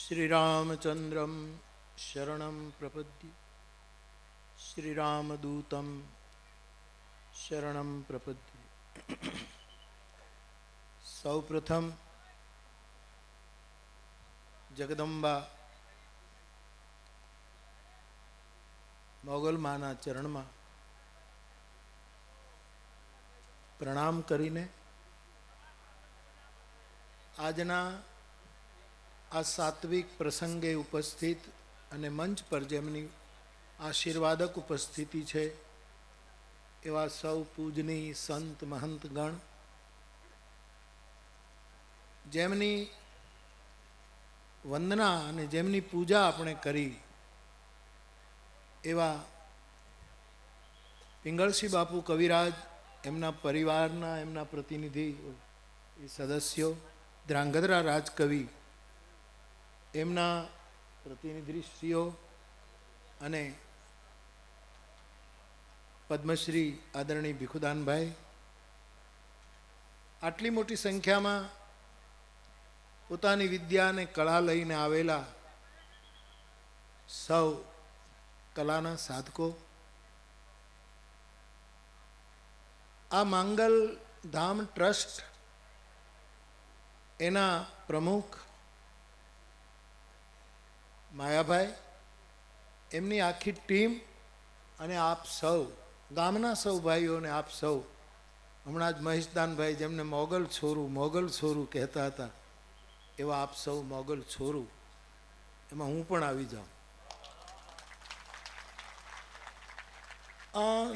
श्रीरामचन्द्रं शरणं प्रपद्ये श्रीरामदूतं शरणं प्रपद्ये। सौप्रथम जगदंबा मोगल माना चरण में प्रणाम करीने आजना आ सात्विक प्रसंगे उपस्थित अने मंच पर जेमनी आशीर्वादक उपस्थिति है एवा सौ पूजनी संत महंत गण जेमनी वंदना अने जेमनी पूजा आपणे करी एवा पिंगळसी बापू कविराज एमना परिवारना एमना प्रतिनिधि सदस्यों द्रांगध्रा राजकवि एमना प्रतिनिधिश्रीओ अने पद्मश्री आदरणीय भिखुदान भाई आटली मोटी संख्या में पोतानी विद्या ने कला लईने आवेला सौ कलाना साधको आ मंगल धाम ट्रस्ट एना प्रमुख मायाभाई एमनी आखी टीम अने आप सौ गामना सौ भाईओ ने आप सौ हमणां ज महेशदान भाई जेमने मोगल छोरू कहता था एवा आप सौ मोगल छोरू एमां हूँ पण आवी जाऊं।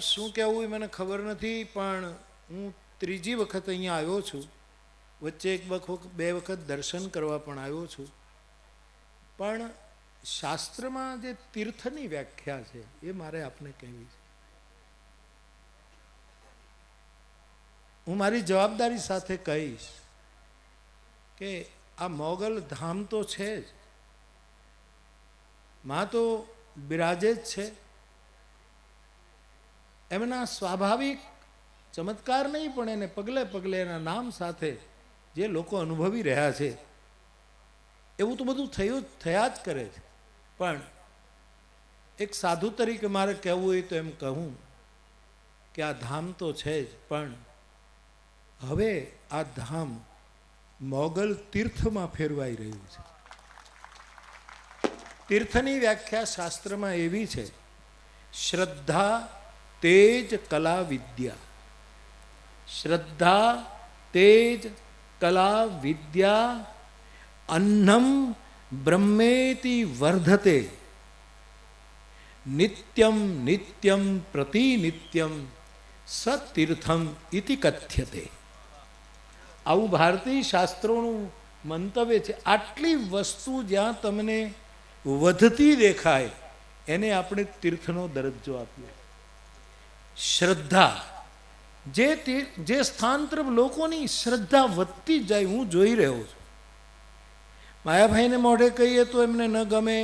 शुं कहेवुं मने खबर नथी पण हूँ त्रीजी वखत अहींया आव्यो छुं। वच्चे एक बे वखत दर्शन करवा पण आव्यो छुं। पण शास्त्र में जे तीर्थनी व्याख्या है ये मारे आपने कहवी है। हूँ मारी जवाबदारी साथे कहीश के आ मोगल धाम तो है ज, मां तो बिराजे ज छे। एमना स्वाभाविक चमत्कार नहीं पण एने पगले पगले एना नाम साथे जे लोको अनुभवी रह्या छे एवं तो बधुं थया ज करे छे। पण एक साधु तरीके मारे कहवुं होय तो एम कहूं कि आ धाम तो छे ज, पण हवे आ धाम मोगल तीर्थ में फेरवाई रह्युं छे। तीर्थनी व्याख्या शास्त्र में एवी छे, श्रद्धा तेज कला विद्या। श्रद्धा तेज कला विद्या अन्नम ब्रह्मेति वर्धते नित्यम नित्यम प्रतिनित्यम सतीर्थम इति कथ्यते। आવું भारतीय शास्त्रों मंतव्य है। आटली वस्तु ज्यां तमने વધતી देखाय एने आपणे तीर्थनो दरज्जो आप्यो। श्रद्धा जे स्थान तरफ लोकोनी श्रद्धा વધતી જાય હું જોઈ રહ્યો છું। मायाभाई ने मोढ़े कहीए तो एमने न गमे।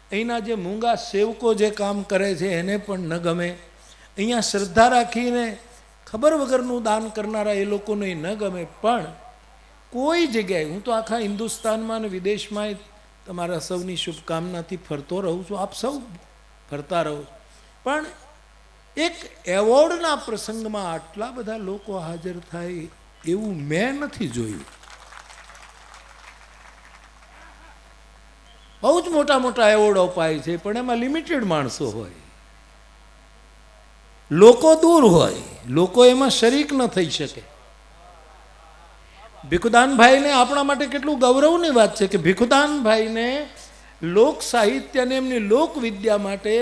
अहींना जे मूंगा सेवको जे काम करे छे एने पण न गमे। अहींया श्रद्धा राखीने खबर वगरनुं दान करनारा ए लोकोने न गमे। पण कोई जग्याए हूँ तो आखा हिंदुस्तान में ने विदेश में तमारा सौनी शुभकामनाथी फरतो रहूँ छुं। आप सौ फरता रहो। पण एक एवोर्डना प्रसंग में आटला बधा लोको हाजर थाय एवुं मैं नथी जोयुं। बहुत मोटा मोटा एवोर्ड अपाय छे पण एमां लिमिटेड माणसो होय, लोको दूर होय, लोको एमां शरीक न थई शके। भिखुदान भाई ने आपणा माटे केटलुं गौरवनी वात छे कि भिखुदान भाई ने लोक साहित्य ने एमनी लोक विद्या माटे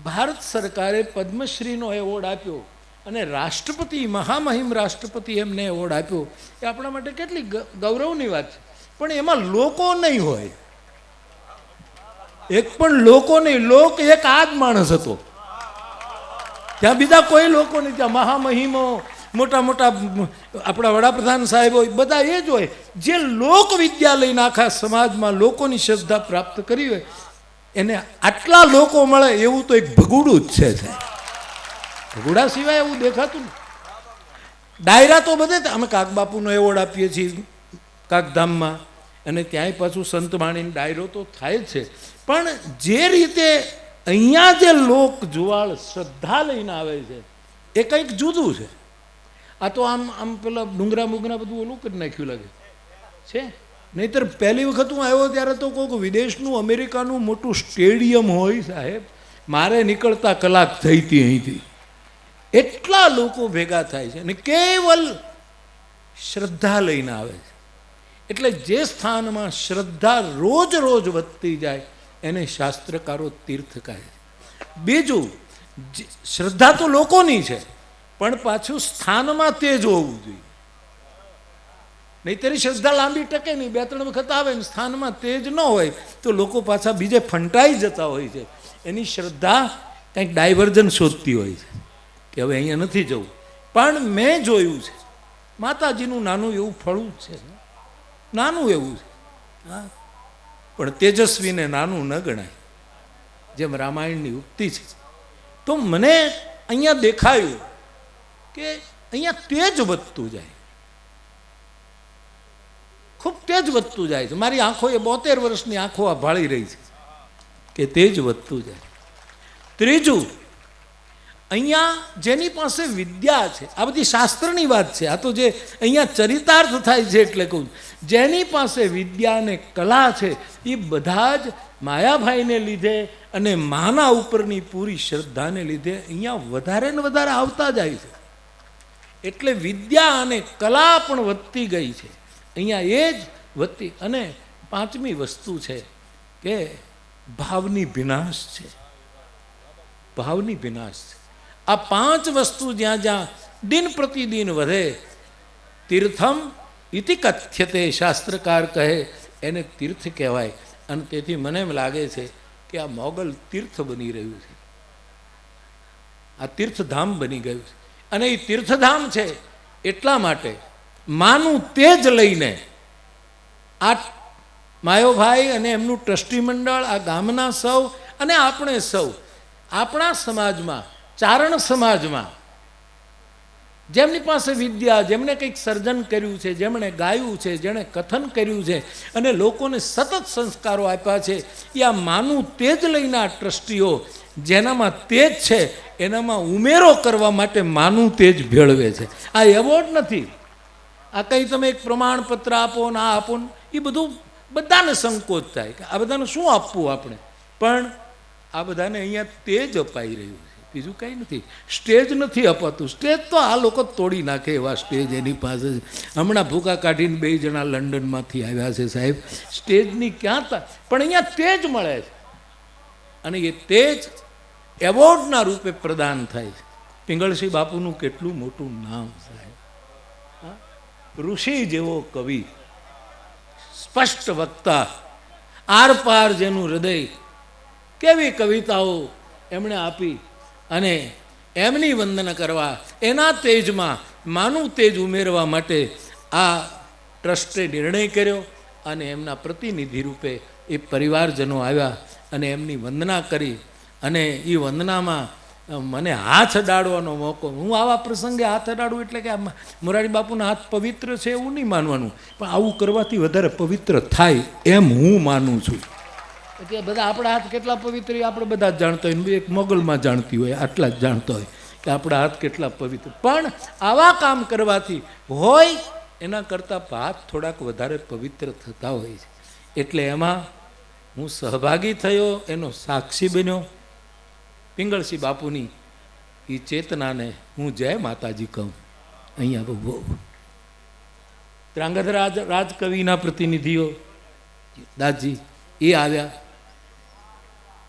भारत सरकारे पद्मश्री नो एवोर्ड आप्यो अने राष्ट्रपति महामहिम राष्ट्रपति एमने एवोर्ड आप्यो। ए आपणा माटे केटली गौरवनी वात छे। पण एमां लोको नहीं होय, एक पण लोको नहीं। लोक एक आज माणस हतो, त्यां बीजा कोई लोको नहीं। त्यां महामहिमो मोटा मोटा अपना वडाप्रधान साहेब होय बधा ए ज होय। जे लोक विद्या लईने आखा समाजमां लोकोनी श्रद्धा प्राप्त करी होय एने आटला लोको मळे एवुं तो एक भगुडું જ છે। ભગુડા સિવાય એવું દેખાતું નહીં। डायरा तो बधे अमे काकबापूनो एवोर्ड आपीए छीए काकधाममां। અને ત્યાંય પાછું સંતવાણીનો ડાયરો તો થાય જ છે, પણ જે રીતે અહીંયા જે લોક જુવાળ શ્રદ્ધા લઈને આવે છે એ કંઈક જુદું છે. આ તો આમ આમ પેલા ડુંગરા મુગરા બધું ઓલું કરી નાખ્યું લાગે છે. નહીંતર પહેલી વખત હું આવ્યો ત્યારે તો કોઈક વિદેશનું અમેરિકાનું મોટું સ્ટેડિયમ હોય સાહેબ, મારે નીકળતા કલાક થઈ હતી અહીંથી. એટલા લોકો ભેગા થાય છે અને કેવલ શ્રદ્ધા લઈને આવે છે. એટલે જે સ્થાનમાં શ્રદ્ધા રોજ રોજ વધતી જાય એને શાસ્ત્રકારો તીર્થ કહે છે. બીજું, શ્રદ્ધા તો લોકોની છે, પણ પાછું સ્થાનમાં તેજ હોવું જોઈએ. નહીં તેરી શ્રદ્ધા લાંબી ટકે નહીં, 2-3 વખત આવે ને સ્થાનમાં તેજ ન હોય તો લોકો પાછા બીજે ફંટાઈ જતા હોય છે. એની શ્રદ્ધા કંઈક ડાયવર્ઝન શોધતી હોય છે કે હવે અહીંયા નથી જવું. પણ મેં જોયું છે માતાજીનું નાનું એવું ફળું જ છે, નાનું એવું છે, હા, પણ તેજસ્વીને નાનું ન ગણાય, જેમ રામાયણની ઉક્તિ છે. તો મને અહીંયા દેખાયું કે અહીંયા તેજ વધતું જાય, ખૂબ તેજ વધતું જાય છે. મારી આંખો એ 72 વર્ષની આંખો આ ભાળી રહી છે કે તેજ વધતું જાય. ત્રીજું, અહીંયા જેની પાસે વિદ્યા છે, આ બધી શાસ્ત્રની વાત છે, આ તો જે અહીંયા ચરિતાર્થ થાય છે એટલે કહું, જેની પાસે વિદ્યા અને કલા છે એ બધા જ માયાભાઈને લીધે અને માના ઉપરની પૂરી શ્રદ્ધાને લીધે અહીંયા વધારે ને વધારે આવતા જાય છે. એટલે વિદ્યા અને કલા પણ વધતી ગઈ છે અહીંયા, એ જ વધતી. અને પાંચમી વસ્તુ છે કે ભાવની વિનાશ છે, ભાવની વિનાશ છે. આ 5 વસ્તુ જ્યાં જ્યાં દિન પ્રતિદિન વધે, તીર્થમ ઇતિ કથ્યતે, શાસ્ત્રકાર કહે એને તીર્થ કહેવાય. અને તેથી મને એમ લાગે છે કે આ મોગલ તીર્થ બની રહ્યું છે, આ તીર્થધામ બની ગયું છે. અને એ તીર્થધામ છે એટલા માટે માનું તેજ લઈને આ માયોભાઈ અને એમનું ટ્રસ્ટી મંડળ, આ ગામના સૌ અને આપણે સૌ, આપણા સમાજમાં, ચારણ સમાજમાં જેમની પાસે વિદ્યા, જેમણે કંઈક સર્જન કર્યું છે, જેમણે ગાયું છે, જેણે કથન કર્યું છે અને લોકોને સતત સંસ્કારો આપ્યા છે, એ આ માનું તેજ લઈને આ ટ્રસ્ટીઓ જેનામાં તેજ છે એનામાં ઉમેરો કરવા માટે માનું તેજ ભેળવે છે. આ એવોર્ડ નથી, આ કંઈ તમે એક પ્રમાણપત્ર આપો ને આ આપો ને, એ બધું બધાને સંકોચ થાય કે આ બધાને શું આપવું આપણે. પણ આ બધાને અહીંયા તેજ અપાઈ રહ્યું છે, બીજું કંઈ નથી. સ્ટેજ નથી અપાતું, સ્ટેજ તો આ લોકો તોડી નાખે એવા સ્ટેજ એની પાસે. હમણાં ભૂકા કાઢીને 2 જણા લંડનમાંથી આવ્યા છે સાહેબ, સ્ટેજની ક્યાં તા, પણ અહીંયા તેજ મળે છે. અને એ તેજ એવોર્ડના રૂપે પ્રદાન થાય છે. પિંગળસિંહ બાપુનું કેટલું મોટું નામ સાહેબ, ઋષિ જેવો કવિ, સ્પષ્ટ વક્તા, આર પાર જેનું હૃદય, કેવી કવિતાઓ એમણે આપી. અને એમની વંદના કરવા, એના તેજમાં માનું તેજ ઉમેરવા માટે આ ટ્રસ્ટે નિર્ણય કર્યો. અને એમના પ્રતિનિધિ રૂપે એ પરિવારજનો આવ્યા અને એમની વંદના કરી. અને એ વંદનામાં મને હાથ અડાડવાનો મોકો, હું આવા પ્રસંગે હાથ અડાડું એટલે કે મોરારી બાપુના હાથ પવિત્ર છે એવું નહીં માનવાનું, પણ આવું કરવાથી વધારે પવિત્ર થાય એમ હું માનું છું. એટલે બધા આપણા હાથ કેટલા પવિત્ર આપણે બધા જ જાણતા હોય, એક મોગલમાં જાણતી હોય, આટલા જ જાણતા હોય કે આપણા હાથ કેટલા પવિત્ર. પણ આવા કામ કરવાથી હોય એના કરતાં હાથ થોડાક વધારે પવિત્ર થતા હોય છે. એટલે એમાં હું સહભાગી થયો, એનો સાક્ષી બન્યો. પિંગળસિંહ બાપુની એ ચેતનાને હું જય માતાજી કહું. અહીંયા બહુ ત્રાંગધ્રા રાજકવિના પ્રતિનિધિઓ દાસજી એ આવ્યા,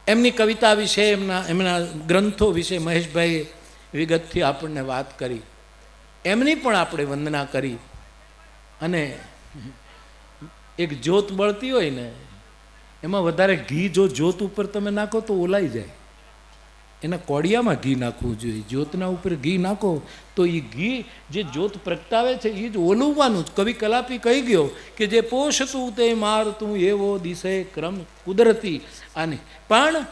એમની કવિતા વિશે, એમના ગ્રંથો વિશે મહેશભાઈએ વિગતથી આપણને વાત કરી. એમની પણ આપણે વંદના કરી. અને એક જ્યોત બળતી હોય ને, એમાં વધારે ઘી જો જ્યોત ઉપર તમે નાખો તો ઓલાઈ જાય, એના કોડિયામાં ઘી નાખવું જોઈએ. જ્યોતના ઉપર ઘી નાખો તો એ ઘી જે જ્યોત પ્રગટાવે છે એ જ ઓલવવાનું જ. કવિ કલાપી કહી ગયો કે જે પોષતું તે મારતું એવો દિશે ક્રમ કુદરતી. આને પણ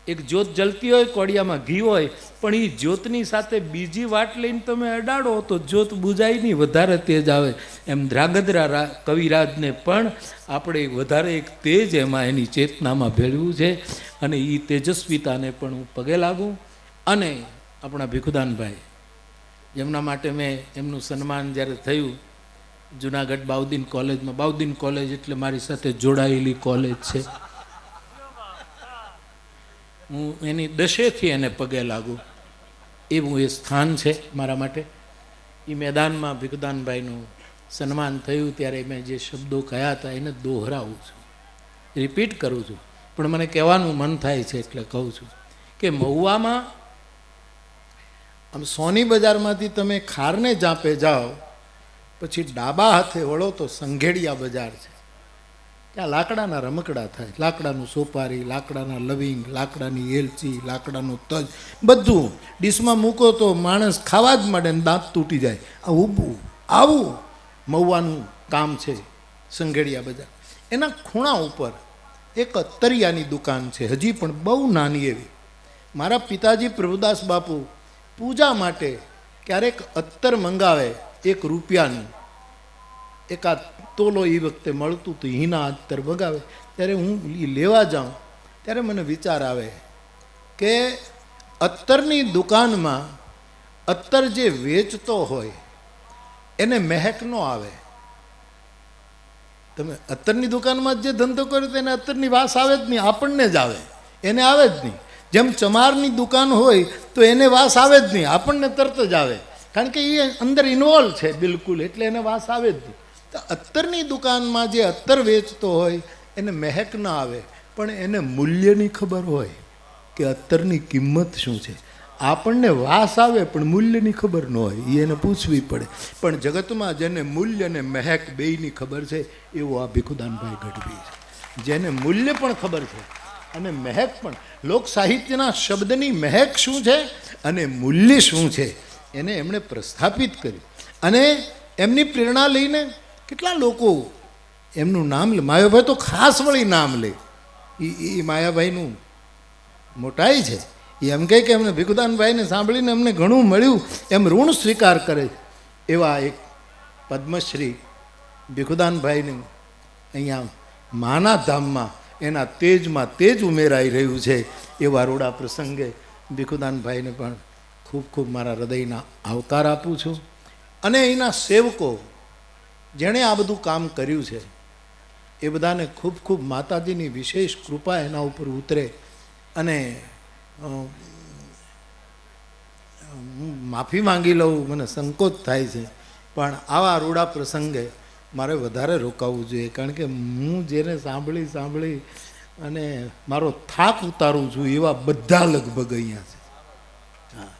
એક જ્યોત જલતી હોય, કોડિયામાં ઘી હોય, પણ એ જ્યોતની સાથે બીજી વાટ લઈને તમે અડાડો તો જ્યોત બુજાય નહીં, વધારે તેજ આવે. એમ ધ્રાંગધ્રા કવિરાજને પણ આપણે વધારે એક તેજ એમાં એની ચેતનામાં ભેળવ્યું છે. અને એ તેજસ્વીતાને પણ હું પગે લાગું. અને આપણા ભીખુદાનભાઈ, જેમના માટે મેં એમનું સન્માન જ્યારે થયું જુનાગઢ બાઉદ્દીન કોલેજમાં, બાઉદ્દીન કોલેજ એટલે મારી સાથે જોડાયેલી કોલેજ છે, હું એની દશેથી એને પગે લાગું એવું એ સ્થાન છે મારા માટે. એ મેદાનમાં ભીખુદાનભાઈનું સન્માન થયું ત્યારે મેં જે શબ્દો કહ્યા હતા એને દોહરાવું છું, રિપીટ કરું છું, પણ મને કહેવાનું મન થાય છે એટલે કહું છું કે મહુવામાં આમ સોની બજારમાંથી તમે ખારને જાપે જાઓ, પછી ડાબા હાથે વળો તો સંઘેડિયા બજાર છે. ત્યાં લાકડાના રમકડા થાય, લાકડાનું સોપારી, લાકડાના લવિંગ, લાકડાની એલચી, લાકડાનું તજ, બધું ડીશમાં મૂકો તો માણસ ખાવા જ માંડે ને દાંત તૂટી જાય. આ ઊભું આવું મહુવાનું કામ છે સંઘેડિયા બજાર. એના ખૂણા ઉપર એક અત્તરિયાની દુકાન છે, હજી પણ બહુ નાની એવી. મારા પિતાજી પ્રભુદાસ બાપુ પૂજા માટે ક્યારેક અત્તર મંગાવે, 1 રૂપિયાનું એકાદ તોલો એ વખતે મળતું હતું, હીના અત્તર મંગાવે. ત્યારે હું લેવા જાઉં ત્યારે મને વિચાર આવે કે અત્તરની દુકાનમાં અત્તર જે વેચતો હોય એને મહેક ન આવે. તમે અત્તરની દુકાનમાં જે ધંધો કરો તો એને અત્તરની વાસ આવે જ નહીં, આપણને જ આવે, એને આવે જ નહીં. જેમ ચમારની દુકાન હોય તો એને વાસ આવે જ નહીં, આપણને તરત જ આવે, કારણ કે એ અંદર ઇન્વોલ્વ છે બિલકુલ, એટલે એને વાસ આવે જ નહીં. તો અત્તરની દુકાનમાં જે અત્તર વેચતો હોય એને મહેક ના આવે, પણ એને મૂલ્યની ખબર હોય કે અત્તરની કિંમત શું છે. આપણને વાસ આવે પણ મૂલ્યની ખબર ન હોય, એ એને પૂછવી પડે. પણ જગતમાં જેને મૂલ્ય અને મહેક બેયની ખબર છે એવો આ ભીખુદાનભાઈ ગઢવી છે, જેને મૂલ્ય પણ ખબર છે અને મહેક પણ. લોક સાહિત્યના શબ્દની મહેક શું છે અને મૂલ્ય શું છે એને એમણે પ્રસ્થાપિત કર્યું. અને એમની પ્રેરણા લઈને કેટલા લોકો એમનું નામ લે. માયાભાઈ તો ખાસ વળી નામ લે, એ માયાભાઈનું મોટાઈ છે. એ એમ કહે કે અમને ભીખુદાનભાઈને સાંભળીને અમને ઘણું મળ્યું, એમ ઋણ સ્વીકાર કરે. એવા એક પદ્મશ્રી ભીખુદાનભાઈને અહીંયા માના ધામમાં એના તેજમાં તેજ ઉમેરાઈ રહ્યું છે. એવા રૂડા પ્રસંગે ભીખુદાનભાઈને પણ ખૂબ ખૂબ મારા હૃદયના આવકાર આપું છું. અને એના સેવકો જેણે આ બધું કામ કર્યું છે એ બધાને ખૂબ ખૂબ માતાજીની વિશેષ કૃપા એના ઉપર ઉતરે. અને હું માફી માંગી લઉં, મને સંકોચ થાય છે, પણ આવા રૂડા પ્રસંગે મારે વધારે રોકાવું જોઈએ, કારણ કે હું જેને સાંભળી અને મારો થાક ઉતારું છું એવા બધા લગભગ અહીંયા છે. હા,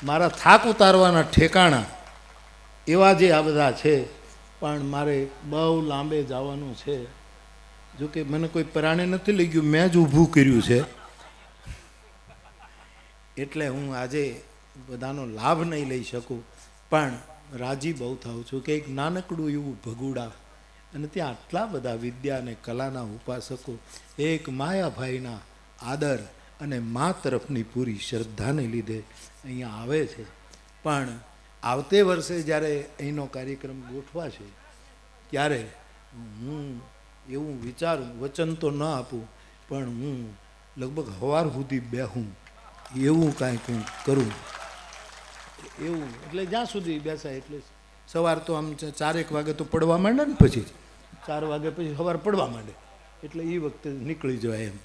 મારા થાક ઉતારવાના ઠેકાણા એવા જે આ બધા છે, પણ મારે બહુ લાંબે જવાનું છે. જોકે મને કોઈ પરાણે નથી લઈ ગયું, મેં જ ઊભું કર્યું છે, એટલે હું આજે બધાનો લાભ નહીં લઈ શકું. પણ રાજી બહુ થાઉં છું કે એક નાનકડું એવું ભગુડા અને ત્યાં આટલા બધા વિદ્યા અને કલાના ઉપાસકો એક માયાભાઈના આદર અને મા તરફની પૂરી શ્રદ્ધાને લીધે અહીંયા આવે છે. પણ આવતે વર્ષે જ્યારે અહીંનો કાર્યક્રમ ગોઠવાશે ત્યારે હું એવું વિચારું, વચન તો ન આપું પણ હું લગભગ સવાર સુધી બેહું એવું કાંઈક હું કરું એવું. એટલે જ્યાં સુધી બેસાય, એટલે સવાર તો આમ 4-1 વાગે તો પડવા માંડે ને, પછી 4 વાગે પછી સવાર પડવા માંડે, એટલે એ વખતે નીકળી જવાય એમ.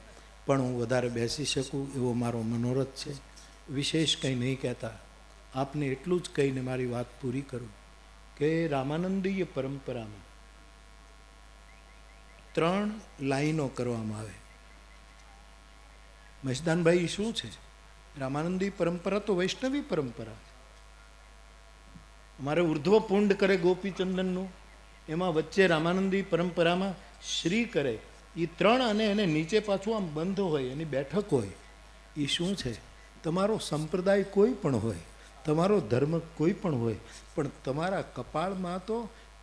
પણ હું વધારે બેસી શકું એવો મારો મનોરથ છે. વિશેષ કંઈ નહીં કહેતા, આપને એટલું જ કહીને મારી વાત પૂરી કરું કે રામાનંદીય પરંપરામાં 3 લાઈનો કરવામાં આવે. મહેશદાનભાઈ શું છે? રામાનંદી પરંપરા તો વૈષ્ણવી પરંપરા છે. અમારે ઉર્ધ્વ પુંડ કરે ગોપીચંદનનું, એમાં વચ્ચે રામાનંદી પરંપરામાં શ્રી કરે. એ 3 અને એને નીચે પાછું આમ બંધ હોય, એની બેઠક હોય. એ શું છે? તમારો સંપ્રદાય કોઈ પણ હોય, તમારો ધર્મ કોઈ પણ હોય, પણ તમારા કપાળમાં તો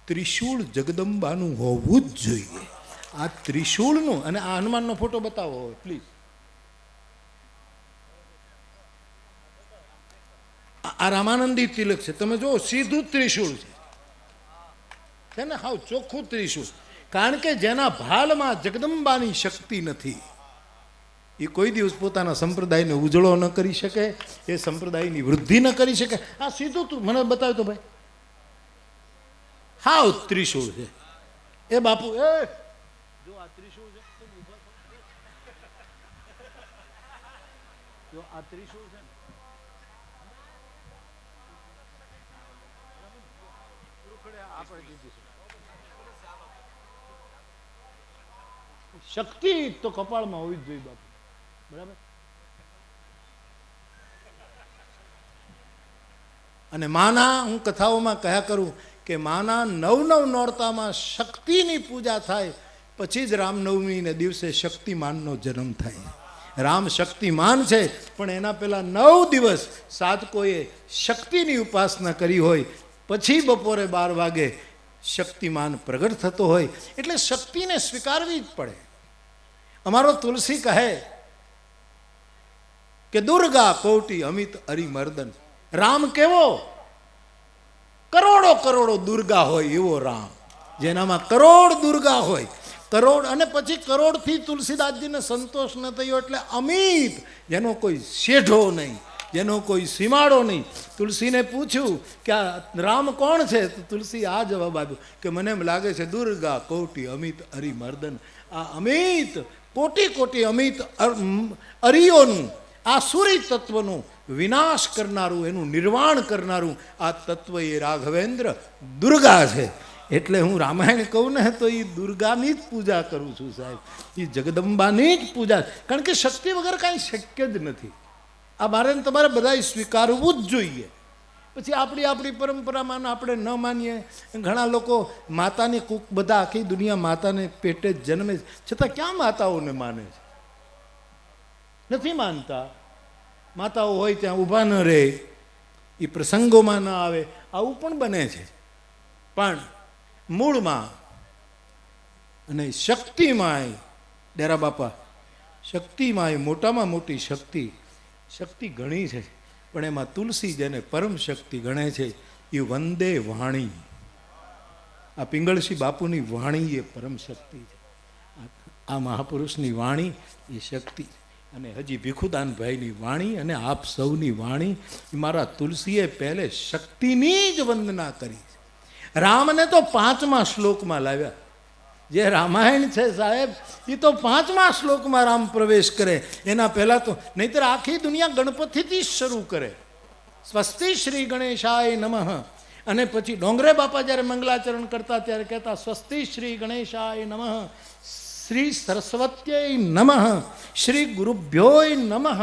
ત્રિશૂળ જગદંબાનું હોવું જ જોઈએ. આ ત્રિશૂળનું, અને આ હનુમાનનો ફોટો બતાવો પ્લીઝ. આ રામાનંદી તિલક છે, તમે જો સીધું ત્રિશૂળ છે ને, હાવ ચોખ્ખું ત્રિશૂળ. કારણ કે જેના ભાલમાં જગદંબાની શક્તિ નથી એ કોઈ દિવસ પોતાના સંપ્રદાયને ઉજળો ન કરી શકે, એ સંપ્રદાયની વૃદ્ધિ ન કરી શકે. આ સીધું તું મને બતાવ તો ભાઈ, હાવ ત્રિશૂળ છે. એ બાપુ એ જો આ ત્રિશૂળ છે, જો આ ત્રિશૂળ છે, શક્તિ તો કપાળમાં હોવી જ જોઈએ બાપુ, બરાબર. અને માના હું કથાઓમાં કહ્યા કરું કે માના 9 નોરતામાં શક્તિની પૂજા થાય, પછી જ રામનવમીને દિવસે શક્તિમાનનો જન્મ થાય. રામ શક્તિમાન છે, પણ એના પહેલા 9 દિવસ સાધકોએ શક્તિની ઉપાસના કરી હોય, પછી બપોરે 12 વાગે શક્તિમાન પ્રગટ થતો હોય. એટલે શક્તિને સ્વીકારવી જ પડે. અમારો તુલસી કહે કે દુર્ગા કોટી અમિત અરિમર્દન. રામ કેવો? કરોડો કરોડો દુર્ગા હોય એવો રામ, જેનામાં કરોડ દુર્ગા હોય, કરોડ. અને પછી કરોડથી તુલસીદાસજીને સંતોષ ન થયો એટલે અમિત, જેનો કોઈ શેઢો નહીં, જેનો કોઈ સીમાડો નહીં. તુલસીને પૂછ્યું કે આ રામ કોણ છે? તો તુલસી આ જવાબ આપ્યો કે મને એમ લાગે છે દુર્ગા કોટી અમિત અરિમર્દન. આ અમિત કોટી કોટી અમિત અરિયોનું, આ સૂર્ય તત્વનું વિનાશ કરનારું, એનું નિર્વાણ કરનારું આ તત્વ એ રાઘવેન્દ્ર દુર્ગા છે. એટલે હું રામાયણ કહું ને તો એ દુર્ગાની જ પૂજા કરું છું સાહેબ, એ જગદંબાની જ પૂજા. કારણ કે શક્તિ વગર કાંઈ શક્ય જ નથી. આ મારે તમારે બધાએ સ્વીકારવું જ જોઈએ. પછી આપણી પરંપરામાં આપણે ન માનીએ. ઘણા લોકો માતાને કૂક, બધા આખી દુનિયા માતાને પેટે જ જન્મે છતાં ક્યાં માતાઓને માને છે? નથી માનતા. માતાઓ હોય ત્યાં ઊભા ન રહે, એ પ્રસંગોમાં ન આવે, આવું પણ બને છે. પણ મૂળમાં અને શક્તિમાં, ડેરા બાપા શક્તિમાં મોટામાં મોટી શક્તિ ઘણી છે, પણ એમાં તુલસી જેને પરમ શક્તિ ગણે છે એ વંદે વાણી. આ પિંગળસી બાપુની વાણી એ પરમ શક્તિ છે. આ મહાપુરુષની વાણી એ શક્તિ. અને હજી ભીખુદાનભાઈની વાણી અને આપ સૌની વાણી, મારા તુલસીએ પહેલે શક્તિની જ વંદના કરી. રામને તો 5મા શ્લોકમાં લાવ્યા. જે રામાયણ છે સાહેબ, એ તો 5મા શ્લોકમાં રામ પ્રવેશ કરે. એના પહેલા તો નહીતર આખી દુનિયા ગણપતિથી જ શરૂ કરે. સ્વસ્તિ શ્રી ગણેશાય નમઃ. અને પછી ડોંગરે બાપા જ્યારે મંગલાચરણ કરતા ત્યારે કહેતા સ્વસ્તિ શ્રી ગણેશાય નમઃ, શ્રી સરસ્વત્યય નમઃ, શ્રી ગુરુભ્યોય નમઃ.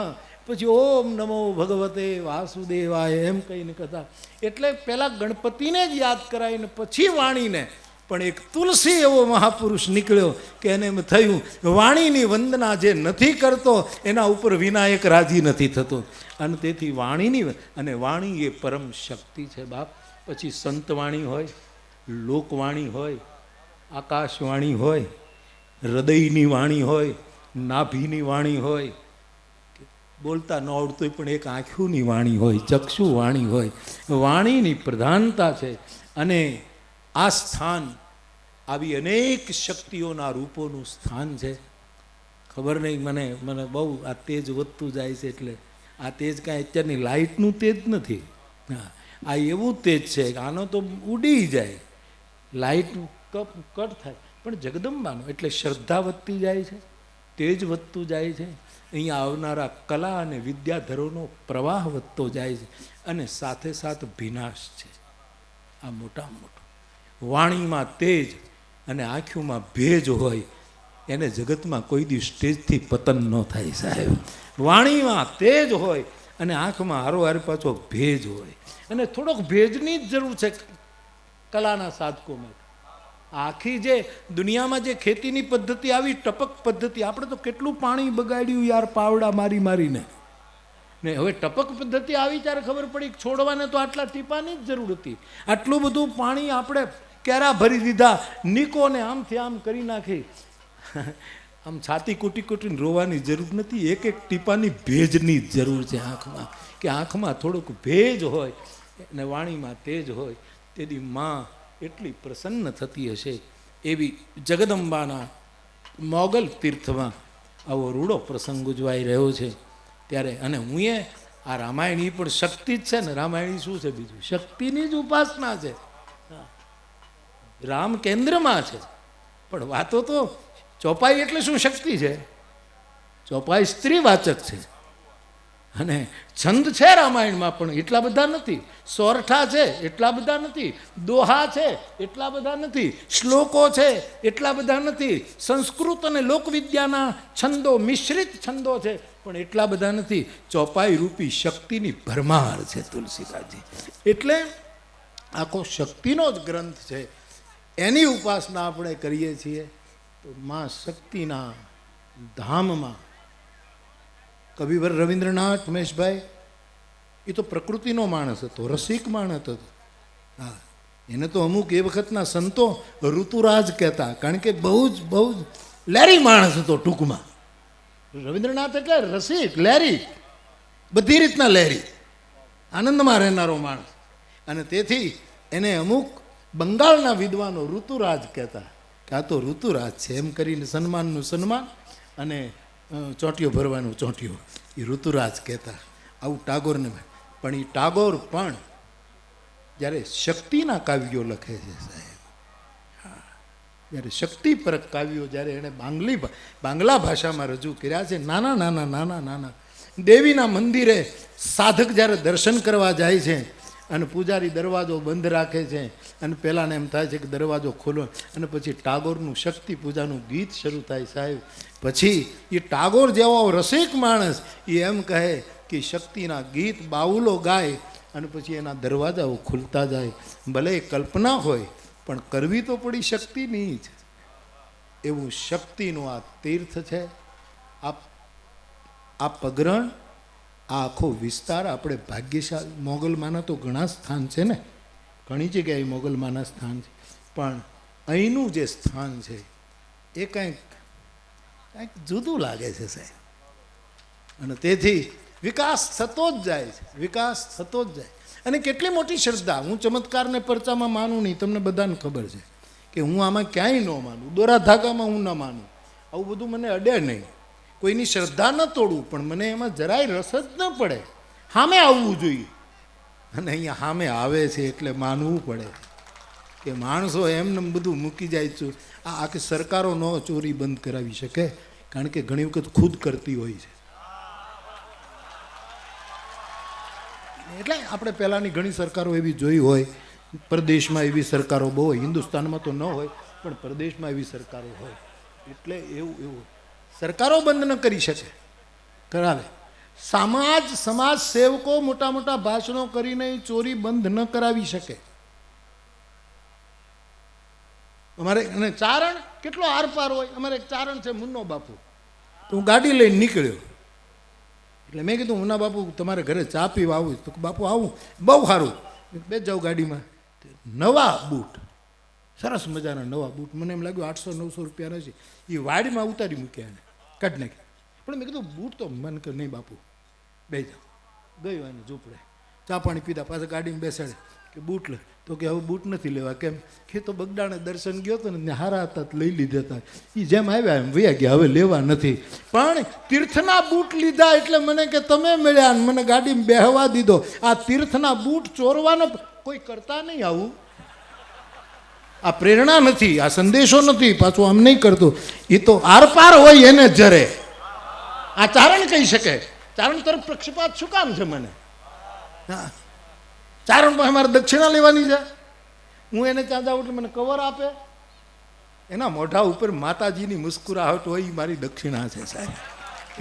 પછી ઓમ નમો ભગવતે વાસુદેવાય એમ કહીને કહેતા. એટલે પહેલાં ગણપતિને જ યાદ કરાવીને પછી વાણીને. પણ એક તુલસી એવો મહાપુરુષ નીકળ્યો કે એને એમ થયું વાણીની વંદના જે નથી કરતો એના ઉપર વિનાયક રાજી નથી થતો. અને તેથી વાણીની, અને વાણી એ પરમ શક્તિ છે બાપ. પછી સંતવાણી હોય, લોકવાણી હોય, આકાશવાણી હોય, હૃદયની વાણી હોય, નાભીની વાણી હોય, બોલતા ન આવડતું પણ એક આંખોની વાણી હોય, ચક્ષુ વાણી હોય. વાણીની પ્રધાનતા છે. અને આ સ્થાન આવી અનેક શક્તિઓના રૂપોનું સ્થાન છે. ખબર નહીં, મને બહુ આ તેજ વધતું જાય છે. એટલે આ તેજ કાંઈ અત્યારની લાઇટનું તેજ નથી. હા, આ એવું તેજ છે કે આનો તો ઉડી જાય, લાઇટ કટ થાય. પણ જગદંબાનો એટલે શ્રદ્ધા વધતી જાય છે, તેજ વધતું જાય છે. અહીંયા આવનારા કલા અને વિદ્યાધરોનો પ્રવાહ વધતો જાય છે. અને સાથે સાથે વિનાશ છે. આ મોટામાં મોટો વાણીમાં તેજ અને આંખોમાં ભેજ હોય એને જગતમાં કોઈ દિવસ સ્ટેજથી પતન ન થાય સાહેબ. વાણીમાં તેજ હોય અને આંખમાં હારોહાર પાછો ભેજ હોય. અને થોડોક ભેજની જ જરૂર છે કલાના સાધકોમાં. આખી જે દુનિયામાં જે ખેતીની પદ્ધતિ આવી, ટપક પદ્ધતિ, આપણે તો કેટલું પાણી બગાડ્યું યાર પાવડા મારી મારીને. ને હવે ટપક પદ્ધતિ આવી ત્યારે ખબર પડી છોડવાને તો આટલા ટીપાની જ જરૂર હતી. આટલું બધું પાણી આપણે કેરા ભરી દીધા, નીકોને આમથી આમ કરી નાખી. આમ છાતી કૂટી કૂટીને રોવાની જરૂર નથી, એક એક ટીપાની ભેજની જ જરૂર છે આંખમાં, કે આંખમાં થોડુંક ભેજ હોય અને વાણીમાં તેજ હોય, તેથી માં એટલી પ્રસન્ન થતી હશે. એવી જગદંબાના મોગલ તીર્થમાં આવો રૂડો પ્રસંગ ઉજવાઈ રહ્યો છે ત્યારે. અને હું આ રામાયણ પણ શક્તિ જ છે ને, રામાયણ શું છે બીજું, શક્તિની જ ઉપાસના છે, રામ કેન્દ્રમાં છે. પણ વાતો તો ચોપાઈ એટલે શું શક્તિ છે, ચોપાઈ સ્ત્રીવાચક છે. અને છંદ છે રામાયણમાં પણ એટલા બધા નથી, સોરઠા છે એટલા બધા નથી, દોહા છે એટલા બધા નથી, શ્લોકો છે એટલા બધા નથી, સંસ્કૃત અને લોકવિદ્યાના છંદો મિશ્રિત છંદો છે પણ એટલા બધા નથી. ચોપાઈ રૂપી શક્તિની ભરમાર છે તુલસીદાસજી. એટલે આખો શક્તિનો જ ગ્રંથ છે, એની ઉપાસના આપણે કરીએ છીએ. તો માં શક્તિના ધામમાં કવિવર રવિન્દ્રનાથ ઉમેશભાઈ એ તો પ્રકૃતિનો માણસ હતો, રસિક માણસ હતો. હા, એને તો અમુક એ વખતના સંતો ઋતુરાજ કહેતા, કારણ કે બહુ જ લેરી માણસ હતો. ટૂંકમાં રવિન્દ્રનાથ એટલે રસિક, લેરી, બધી રીતના લેરી, આનંદમાં રહેનારો માણસ. અને તેથી એને અમુક બંગાળના વિદ્વાનો ઋતુરાજ કહેતા, કે આ તો ઋતુરાજ છે, એમ કરીને સન્માનનું સન્માન અને ચોંટીઓ ભરવાનું ચોંટીઓ, એ ઋતુરાજ કહેતા. આવું ટાગોરને. પણ એ ટાગોર પણ જ્યારે શક્તિના કાવ્યો લખે છે સાહેબ, જ્યારે શક્તિપરક કાવ્યો જ્યારે એણે બાંગ્લા ભાષામાં રજૂ કર્યા છે, નાના નાના નાના નાના દેવીના મંદિરે સાધક જ્યારે દર્શન કરવા જાય છે અને પૂજારી દરવાજો બંધ રાખે છે અને પહેલાંને એમ થાય છે કે દરવાજો ખોલો, અને પછી ટાગોરનું શક્તિ પૂજાનું ગીત શરૂ થાય સાહેબ. પછી એ ટાગોર જેવો રસિક માણસ એ એમ કહે કે શક્તિના ગીત બાઉલો ગાય અને પછી એના દરવાજાઓ ખુલતા જાય. ભલે એ કલ્પના હોય પણ કરવી તો પડી શક્તિની જ. એવું શક્તિનું આ તીર્થ છે. આ પગરણ, આ આખો વિસ્તાર આપણે ભાગ્યશાળી. મોગલમાના તો ઘણા સ્થાન છે ને, ઘણી જગ્યાએ મોગલમાના સ્થાન છે, પણ અહીંનું જે સ્થાન છે એ કંઈક જુદું લાગે છે સાહેબ. અને તેથી વિકાસ થતો જ જાય છે, વિકાસ થતો જ જાય. અને કેટલી મોટી શ્રદ્ધા. હું ચમત્કારને પરચામાં માનું નહીં, તમને બધાને ખબર છે કે હું આમાં ક્યાંય ન માનું, દોરા ધાગામાં હું ન માનું, આવું બધું મને અડે નહીં. કોઈની શ્રદ્ધા ન તોડવું, પણ મને એમાં જરાય રસ જ ન પડે. સામે આવવું જોઈએ, અને અહીંયા સામે આવે છે એટલે માનવું પડે કે માણસો એમને બધું મૂકી જાય છે. આ આખી સરકારો ન ચોરી બંધ કરાવી શકે, કારણ કે ઘણી વખત ખુદ કરતી હોય છે. એટલે આપણે પહેલાંની ઘણી સરકારો એવી જોઈ હોય, પ્રદેશમાં એવી સરકારો બહુ હોય, હિન્દુસ્તાનમાં તો ન હોય પણ પ્રદેશમાં એવી સરકારો હોય. એટલે એવું સરકારો બંધ ન કરી શકે, કરાવે. સમાજ સેવકો મોટા મોટા ભાષણો કરીને ચોરી બંધ ન કરાવી શકે. અમારે અને ચારણ કેટલો આરપાર હોય. અમારે એક ચારણ છે મુન્નો બાપુ, તો હું ગાડી લઈને નીકળ્યો, એટલે મેં કીધું મુન્ના બાપુ તમારે ઘરે ચા પીવા આવું? તો બાપુ આવું, બહુ સારું, બે જાઉં ગાડીમાં. નવા બૂટ, સરસ મજાના નવા બૂટ, મને એમ લાગ્યું 800-900 રૂપિયાના છે. એ વાડીમાં ઉતારી મૂક્યા એને, કાઢી નાખી. પણ મેં કીધું બૂટ તો મને કે નહીં બાપુ, બે જાઓ. ગયો એને ઝૂંપડે, ચા પાણી પીધા, પાછા ગાડીમાં બેસાડે કે બૂટ લે. તો કે હવે બૂટ નથી લેવા. કેમ કે તો બગડાણે દર્શન ગયો હતો ને, હારા હતા લઈ લીધા હતા, એ જેમ આવ્યા એમ વયા ગયા, હવે લેવા નથી. પણ તીર્થના બૂટ લીધા એટલે મને કે તમે મળ્યા ને મને ગાડીમાં બેહવા દીધો. આ તીર્થના બૂટ ચોરવાનો કોઈ કરતા નહીં આવું. આ પ્રેરણા નથી, આ સંદેશો નથી, પાછું આમ નહીં કરતું. એ તો આરપાર હોય એને જરે. આ ચારણ કહી શકે. ચારણ તરફ પ્રક્ષેપાત શું કામ છે મને? હા, ચારણ પાસે મારે દક્ષિણા લેવાની છે. હું એને ત્યાં જાઉં એટલે મને કવર આપે, એના મોઢા ઉપર માતાજીની મુસ્કુરાહટ હોય, એ મારી દક્ષિણા છે સાહેબ.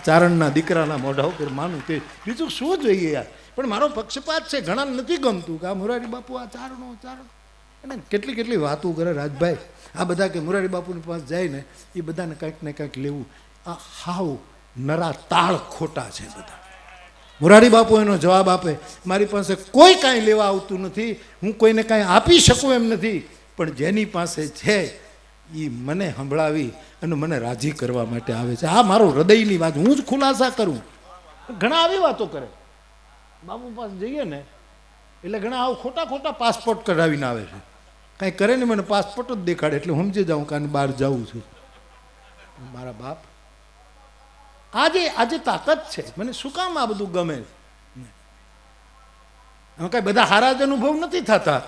ચારણના દીકરાના મોઢા ઉપર માનું તે, બીજું શું જોઈએ યાર. પણ મારો પક્ષપાત છે, ઘણા નથી ગમતું કે આ મોરારી બાપુ આ ચારણો અને કેટલી વાતો કરે રાજભાઈ. આ બધા કે મોરારી બાપુની પાસે જાય ને એ બધાને કંઈક ને કંઈક લેવું. આ હાવ નરા તાળ ખોટા છે બધા. મોરારી બાપુ એનો જવાબ આપે, મારી પાસે કોઈ કાંઈ લેવા આવતું નથી, હું કોઈને કાંઈ આપી શકું એમ નથી, પણ જેની પાસે છે એ મને સંભળાવી અને મને રાજી કરવા માટે આવે છે. આ મારો હૃદયની વાત હું જ ખુલાસા કરું. ઘણા આવી વાતો કરે, બાપુ પાસે જઈએ ને એટલે ઘણા આવું ખોટા ખોટા પાસપોર્ટ કઢાવીને આવે છે. કાંઈ કરે ને મને પાસપોર્ટ જ દેખાડે એટલે સમજી જાઉં કાને બહાર જાઉં છું. મારા બાપ, આજે તાકાત છે. મને શું કામ આ બધું ગમે? હવે કાંઈ બધા હારા જ અનુભવ નથી થતા,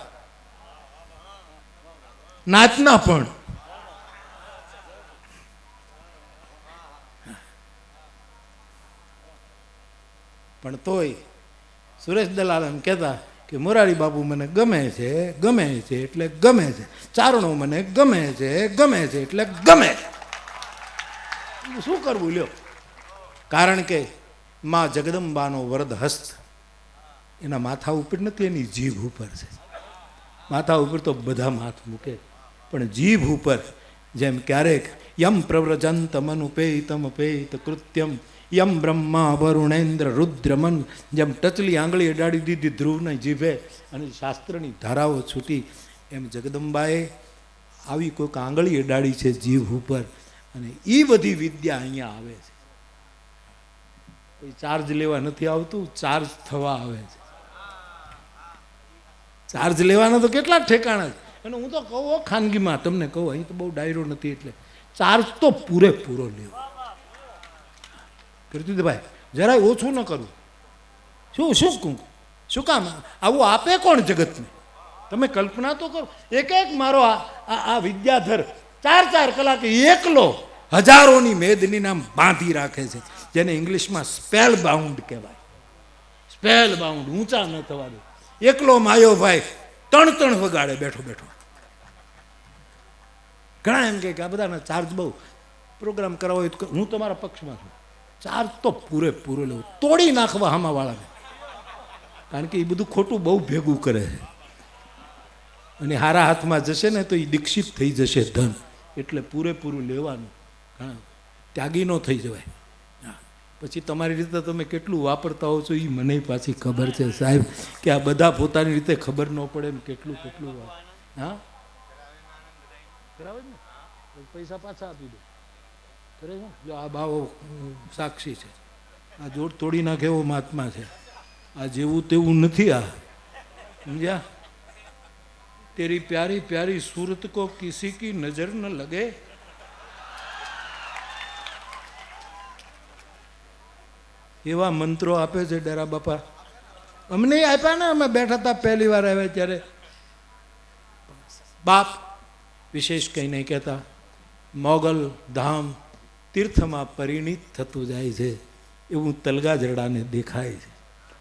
નાચના પણ તોય સુરેશ દલાલ એમ કહેતા કે મોરારી બાપુ મને ગમે છે એટલે ગમે છે, ચારણો મને ગમે છે એટલે ગમે. શું કરવું લ્યો? કારણ કે માં જગદંબાનો વરદ હસ્ત એના માથા ઉપર નથી, એની જીભ ઉપર છે. માથા ઉપર તો બધા માથ મૂકે, પણ જીભ ઉપર જેમ ક્યારેક યમ પ્રવ્રજંત મનુપેતમ પેત કૃત્યમ યમ બ્રહ્મા વરુણેન્દ્ર રુદ્રમન, જેમ ટચલી આંગળી અડાડી દીધી ધ્રુવની જીભે અને શાસ્ત્રની ધારાઓ છૂટી, એમ જગદંબાએ આવી કોઈક આંગળી અડાડી છે જીભ ઉપર, અને એ બધી વિદ્યા અહીંયા આવે છે. કોઈ ચાર્જ લેવા નથી આવતું, ચાર્જ થવા આવે છે. ચાર્જ લેવાના તો કેટલા ઠેકાણા છે. અને હું તો કહું ખાનગીમાં તમને કહું, અહીં તો બહુ ડાયરો નથી એટલે ચાર્જ તો પૂરેપૂરો લેવો. કીર્તિભાઈ જરાય ઓછું ન કરવું. શું કામ આવું આપે કોણ જગતને? તમે કલ્પના તો કરો. એક મારો આ વિદ્યાધર 4 કલાક એકલો હજારોની મેદની નામ બાંધી રાખે છે, જેને ઇંગ્લિશમાં સ્પેલ બાઉન્ડ કહેવાય. સ્પેલ બાઉન્ડ, ઊંચા ન થવા દે. એકલો માયો ભાઈ 3 વગાડે બેઠો બેઠો. ઘણા એમ કે આ બધાના ચાર્જ બહુ, પ્રોગ્રામ કરાવો હોય તો હું તમારા પક્ષમાં છું. ચાર્જ તો પૂરેપૂરો લેવો, તોડી નાખવા હામાવાળાને. કારણ કે એ બધું ખોટું બહુ ભેગું કરે છે, અને હારા હાથમાં જશે ને તો એ દીક્ષિત થઈ જશે ધન. એટલે પૂરેપૂરું લેવાનું, ત્યાગી ન થઈ જવાય. પછી તમારી રીતે તમે કેટલું વાપરતા હો છો એ મને પાછી ખબર છે સાહેબ, કે આ બધા પોતાની રીતે ખબર ન પડે એમ કેટલું હા બરાબર ને. પૈસા પાછા આપી દો કરે છે. જો આ ભાવો સાક્ષી છે, આ જોડ તોડી નાખે એવો મહાત્મા છે. આ જેવું તેવું નથી. આ સમજ્યા? તેરી પ્યારી પ્યારી सूरत को किसी की नजर न लगे. એવા મંત્રો આપે છે ડેરા બાપા. અમને આપ્યા ને, અમે બેઠા હતા પહેલી વાર આવ્યા ત્યારે. બાપ વિશેષ કંઈ નહીં કહેતા. મોગલ ધામ તીર્થમાં પરિણીત થતું જાય છે એવું તલગાજરડાને દેખાય છે.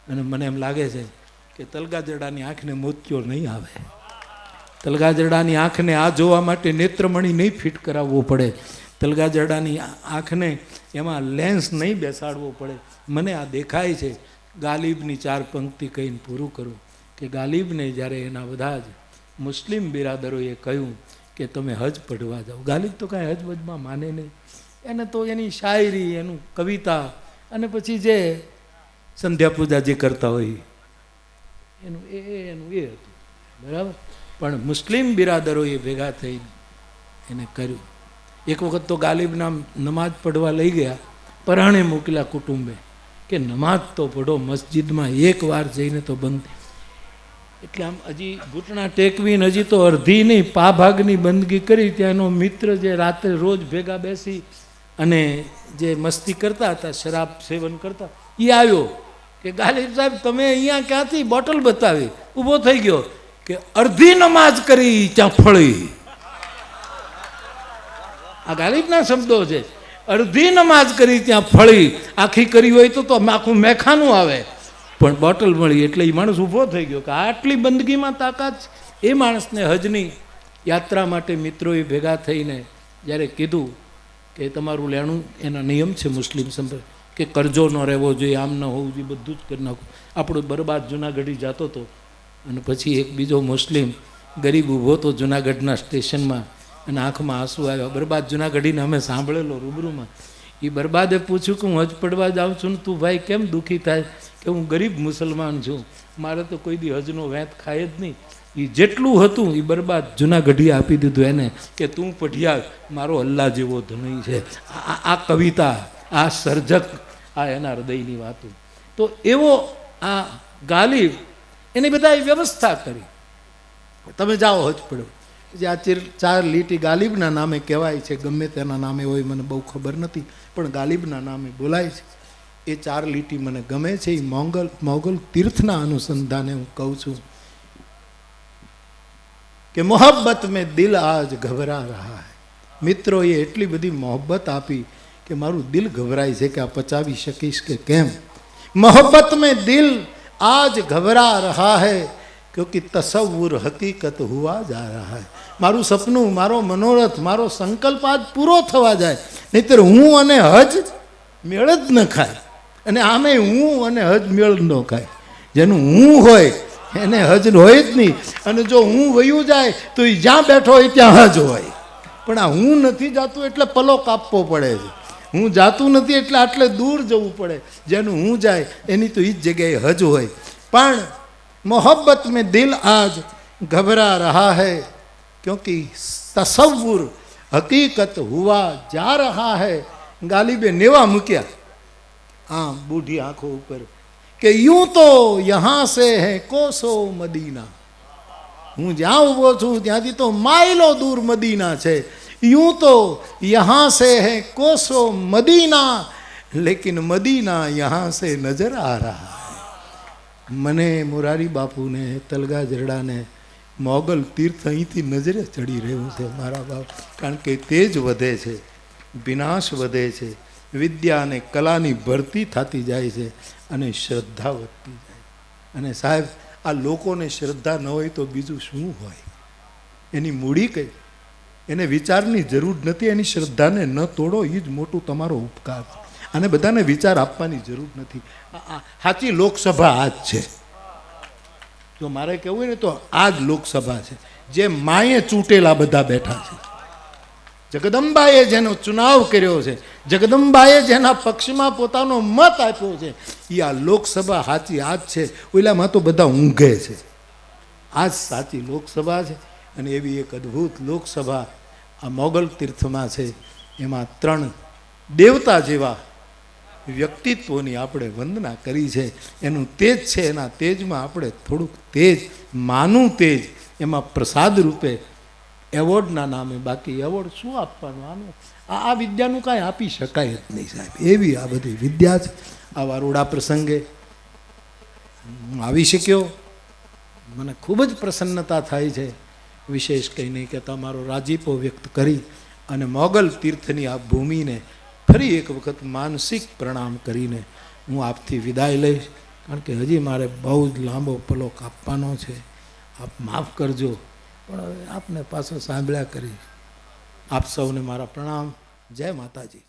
અને મને એમ લાગે છે કે તલગાજરડાની આંખને મોતિયો નહીં આવે. તલગાજરડાની આંખને આ જોવા માટે નેત્રમણી નહીં ફિટ કરાવવો પડે. તલગાજરડાની આંખને એમાં લેન્સ નહીં બેસાડવો પડે. મને આ દેખાય છે. ગાલિબની 4 પંક્તિ કહીને પૂરું કરું કે ગાલિબને જ્યારે એના બધા જ મુસ્લિમ બિરાદરોએ કહ્યું કે તમે હજ પઢવા જાઓ. ગાલિબ તો કાંઈ હજ વજમાં માને નહીં. એને તો એની શાયરી, એનું કવિતા, અને પછી જે સંધ્યા પૂજા જે કરતા હોય એનું એ હતું બરાબર. પણ મુસ્લિમ બિરાદરોએ ભેગા થઈ એને કર્યું. એક વખત તો ગાલિબના નમાજ પઢવા લઈ ગયા, પરાણે મોકલ્યા કુટુંબે કે નમાજ તો પઢો મસ્જિદમાં, એક વાર જઈને તો બંધ. એટલે આમ હજી ઘૂંટણા ટેકવીને હજી તો અડધી નહીં પા ભાગની બંદગી કરી. ત્યાંનો મિત્ર જે રાત્રે રોજ ભેગા બેસી અને જે મસ્તી કરતા હતા, શરાબ સેવન કરતા, એ આવ્યો કે ગાલિબ સાહેબ તમે અહીંયા ક્યાંથી? બોટલ બતાવી. ઊભો થઈ ગયો કે અડધી નમાજ કરી ત્યાં ફળી. આ ગાલિબના શબ્દો છે. અડધી નમાજ કરી ત્યાં ફળી. આખી કરી હોય તો આખું મેખાનું આવે, પણ બોટલ મળી એટલે એ માણસ ઊભો થઈ ગયો કે આટલી બંદગીમાં તાકાત છે. એ માણસને હજની યાત્રા માટે મિત્રોએ ભેગા થઈને જ્યારે કીધું કે તમારું લેણું, એના નિયમ છે મુસ્લિમ સંપ્રદાય કે કરજો ન રહેવો જોઈએ, આમ ન હોવું જોઈએ, બધું જ કરી નાખું. આપણો બરબાદ જુનાગઢી જતો હતો. અને પછી એક બીજો મુસ્લિમ ગરીબ ઊભો હતો જુનાગઢના સ્ટેશનમાં, અને આંખમાં આંસુ આવ્યા. બરબાદ જુનાગઢીને અમે સાંભળેલો રૂબરૂમાં. એ બરબાદે પૂછ્યું કે હું હજ પડવા જાઉં છું ને તું ભાઈ કેમ દુઃખી થાય કે હું ગરીબ મુસલમાન છું, મારે તો કોઈ દી હજનો વેત ખાય જ નહીં. એ જેટલું હતું એ બરબાદ જૂનાગઢીએ આપી દીધું એને કે તું પઢિયા મારો અલ્લાહ જેવો ધણી છે. આ કવિતા, આ સર્જક, આ એના હૃદયની વાતો. તો એવો આ ગાલિબ એની બધાએ વ્યવસ્થા કરી. તમે જાઓ હજ પડો, જે આ 4 લીટી ગાલિબના નામે કહેવાય છે, ગમે તેના નામે હોય મને બહુ ખબર નથી, પણ ગાલિબના નામે બોલાય છે. એ 4 લીટી મને ગમે છે. એ મોગલ તીર્થના અનુસંધાને હું કહું છું કે મોહબ્બત મેં દિલ આજ ઘબરા રહા હૈ. મિત્રોએ એટલી બધી મોહબ્બત આપી કે મારું દિલ ગભરાય છે કે આ પચાવી શકીશ કે કેમ. મોહબ્બત મેં દિલ આજ ઘબરા રહા હૈ ક્યોંકि તસવ્વુર હકીકત હુઆ જા રહા હૈ. મારું સપનું, મારો મનોરથ, મારો સંકલ્પ આજ પૂરો થવા જાય, નહીતર હું અને હજ મેળ જ ન ખાય. અને આમે હું અને હજ મેળ ન ખાય. જેનું હું હોય એને હજ હોય જ નહીં, અને જો હું વયું જાય તો એ જ્યાં બેઠો હોય ત્યાં હજ હોય. પણ આ હું નથી જાતું એટલે પલો કાપવો પડે છે. હું જાતું નથી એટલે આટલે દૂર જવું પડે. જેનું હું જાય એની તો એ જ જગ્યાએ હજ હોય. પણ मोहब्बत में दिल आज घबरा रहा है क्योंकि तसव्वुर हकीकत हुआ जा रहा है. गालिबे नेवा મૂક્યા આમ બૂઢી આંખો ઉપર કે यूं तो यहाँ से है कोसो मदीना. હું જ્યાં ઊભો છું ત્યાંથી તો માઇલો દૂર મદીના છે. यूं तो यहाँ से है कोसो मदीना लेकिन मदीना यहाँ से नजर आ रहा है. મને મોરારી બાપુને, તલગા જરડાને મોગલ તીર્થ અહીંથી નજરે ચડી રહ્યું છે મારા બાપ. કારણ કે તેજ વધે છે, વિનાશ વધે છે, વિદ્યા અને કલાની ભરતી થતી જાય છે, અને શ્રદ્ધા વધતી જાય. અને સાહેબ, આ લોકોને શ્રદ્ધા ન હોય તો બીજું શું હોય? એની મૂડી કઈ? એને વિચારની જરૂર નથી. એની શ્રદ્ધાને ન તોડો, એ જ મોટું તમારો ઉપકાર છે. અને બધાને વિચાર આપવાની જરૂર નથી. સાચી લોકસભા આ જ છે. જો મારે કહેવું હોય ને તો આ જ લોકસભા છે. જે માએ ચૂંટેલા બધા બેઠા છે. જગદંબાએ જેનો ચુનાવ કર્યો છે, જગદંબાએ જેના પક્ષમાં પોતાનો મત આપ્યો છે, એ આ લોકસભા સાચી આ જ છે. ઓલામાં તો બધા ઊંઘે છે. આ જ સાચી લોકસભા છે. અને એવી એક અદ્ભુત લોકસભા આ મોગલ તીર્થમાં છે. એમાં 3 દેવતા જેવા વ્યક્તિત્વોની આપણે વંદના કરી છે. એનું તેજ છે. એના તેજમાં આપણે થોડુંક તેજ, માનું તેજ, એમાં પ્રસાદ રૂપે એવોર્ડના નામે, બાકી એવોર્ડ શું આપવાનું? આનું આ વિદ્યાનું કાંઈ આપી શકાય જ નહીં સાહેબ. એવી આ બધી વિદ્યા છે. આવા રૂડા પ્રસંગે હું આવી શક્યો, મને ખૂબ જ પ્રસન્નતા થાય છે. વિશેષ કંઈ નહીં કે તમારો રાજીપો વ્યક્ત કરી અને મોગલ તીર્થની આ ભૂમિને ફરી એક વખત માનસિક પ્રણામ કરીને હું આપથી વિદાય લઈશ. કારણ કે હજી મારે બહુ જ લાંબો પલો કાપવાનો છે. આપ માફ કરજો, પણ હવે આપને પાછો સાંભળ્યા કરી. આપ સૌને મારા પ્રણામ. જય માતાજી.